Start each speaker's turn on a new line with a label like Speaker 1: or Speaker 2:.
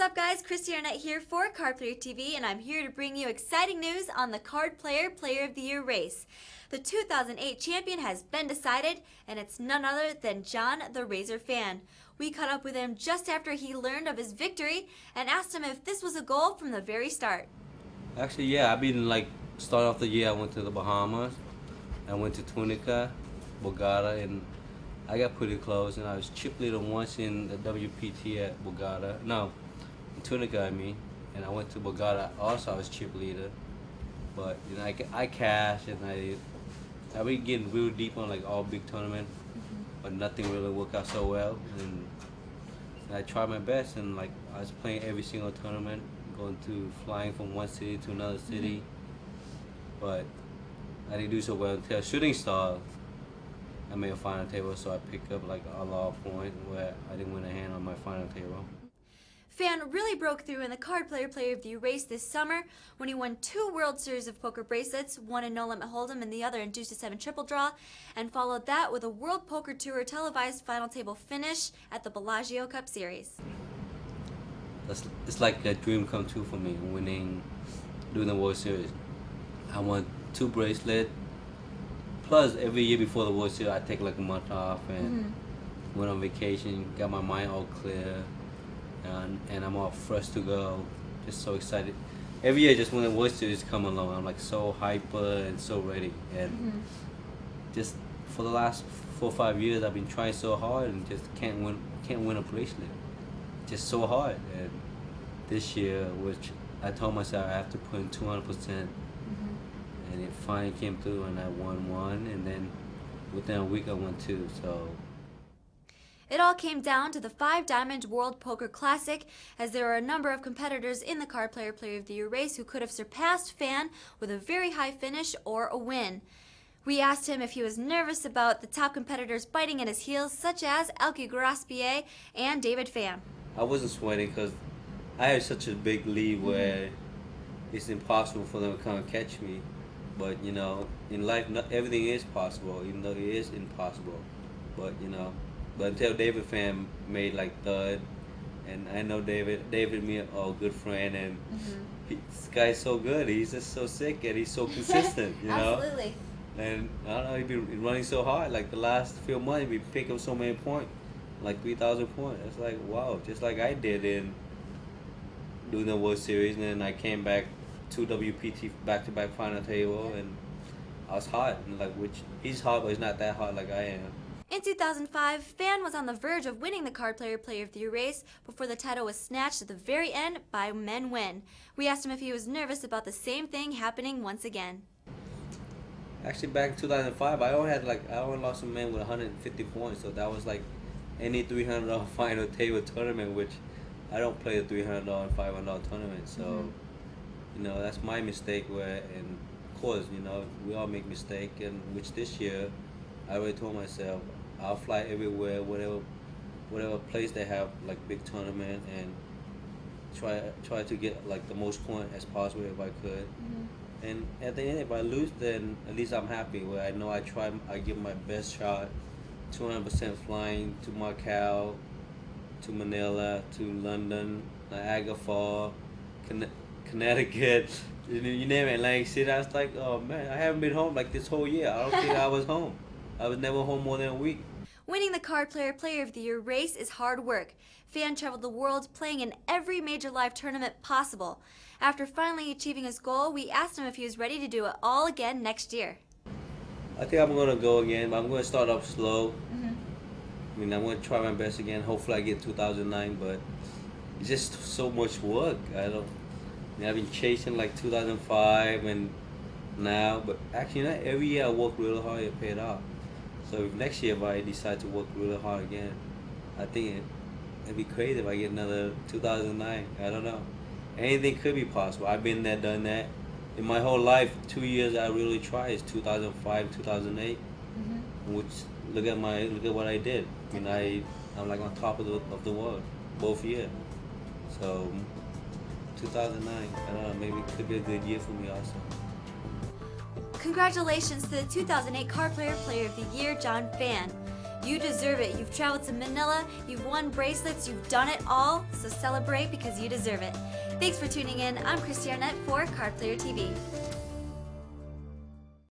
Speaker 1: up, guys? Christy Arnett here for Card Player TV, and I'm here to bring you exciting news on the Card Player Player of the Year race. The 2008 champion has been decided, and it's none other than John the Razor Phan. We caught up with him just after he learned of his victory and asked him if this was a goal from the very start.
Speaker 2: Actually, yeah, I've been starting off the year. I went to the Bahamas, I went to Tunica, Bogota, and I got pretty close. And I was chip leader once in the WPT at Bogota. No, in Tunica, I mean. And I went to Bogota. Also, I was chip leader. But you know, I cashed, and I been getting real deep on all big tournament, but nothing really worked out so well. And I tried my best, and I was playing every single tournament, flying from one city to another city, but I didn't do so well until Shooting Star. I made a final table, so I picked up a law point where I didn't win a hand on my final table.
Speaker 1: Phan really broke through in the Card Player Player of the Year race this summer when he won 2 World Series of Poker bracelets, one in No Limit Hold'em and the other in Deuce to 7 Triple Draw, and followed that with a World Poker Tour televised final table finish at the Bellagio Cup Series.
Speaker 2: It's like a dream come true for me, doing the World Series. I won 2 bracelets, plus every year before the World Series I take a month off and went on vacation, got my mind all clear, and I'm all fresh to go, just so excited. Every year just when the World Series come along, I'm so hyper and so ready. And just for the last 4 or 5 years I've been trying so hard and just can't win a bracelet. Just so hard. And this year, which I told myself I have to put in 200%, and it finally came through, and I won 1, and then within a week I won 2. So
Speaker 1: it all came down to the 5 Diamond World Poker Classic, as there are a number of competitors in the Card Player Player of the Year race who could have surpassed Phan with a very high finish or a win. We asked him if he was nervous about the top competitors biting at his heels, such as Elke Graspier and David Phan.
Speaker 2: I wasn't sweating because I have such a big lead where it's impossible for them to come and catch me. But you know, in life, everything is possible, even though it is impossible. But you know, until David Phan made third, and I know David and me are a good friend, and this guy's so good. He's just so sick, and he's so consistent. You know.
Speaker 1: Absolutely.
Speaker 2: And I don't know, he's been running so hard. The last few months, we picked up so many points. 3,000 points. It's wow, just like I did in doing the World Series, and then I came back 2 WPT back-to-back final table, and I was hot. And which he's hot, but he's not that hot like I am.
Speaker 1: In 2005, Phan was on the verge of winning the Card Player Player of the Year race before the title was snatched at the very end by Men Win. We asked him if he was nervous about the same thing happening once again.
Speaker 2: Actually, back in 2005, I only lost a man with 150 points, so that was any $300 final table tournament, which I don't play a $300 and $500 tournament. So you know, that's my mistake. And of course, you know, we all make mistakes, and which this year I already told myself I'll fly everywhere, whatever place they have big tournament, and try to get the most points as possible if I could. And at the end, if I lose, then at least I'm happy. Where I know I give my best shot, 200% flying to Macau, to Manila, to London, Niagara Falls, Connecticut, you name it, Atlantic City. I was oh man, I haven't been home this whole year. I don't think I was home. I was never home more than a week.
Speaker 1: Winning the Card Player Player of the Year race is hard work. Phan traveled the world playing in every major live tournament possible. After finally achieving his goal, we asked him if he was ready to do it all again next year.
Speaker 2: I think I'm going to go again, but I'm going to start off slow. I mean, I'm going to try my best again. Hopefully I get 2009, but it's just so much work. I've been chasing 2005 and now, but actually not every year I work really hard, it paid off. So if next year if I decide to work really hard again, I think it'd be crazy if I get another 2009. I don't know. Anything could be possible. I've been there, done that. In my whole life, 2 years I really tried is 2005, 2008. Which look at what I did. I mean, I'm on top of the world both years. So 2009, I don't know, maybe it could be a good year for me also.
Speaker 1: Congratulations to the 2008 Card Player Player of the Year, John Phan. You deserve it. You've traveled to Manila, you've won bracelets, you've done it all, so celebrate because you deserve it. Thanks for tuning in. I'm Christy Arnett for Card Player TV.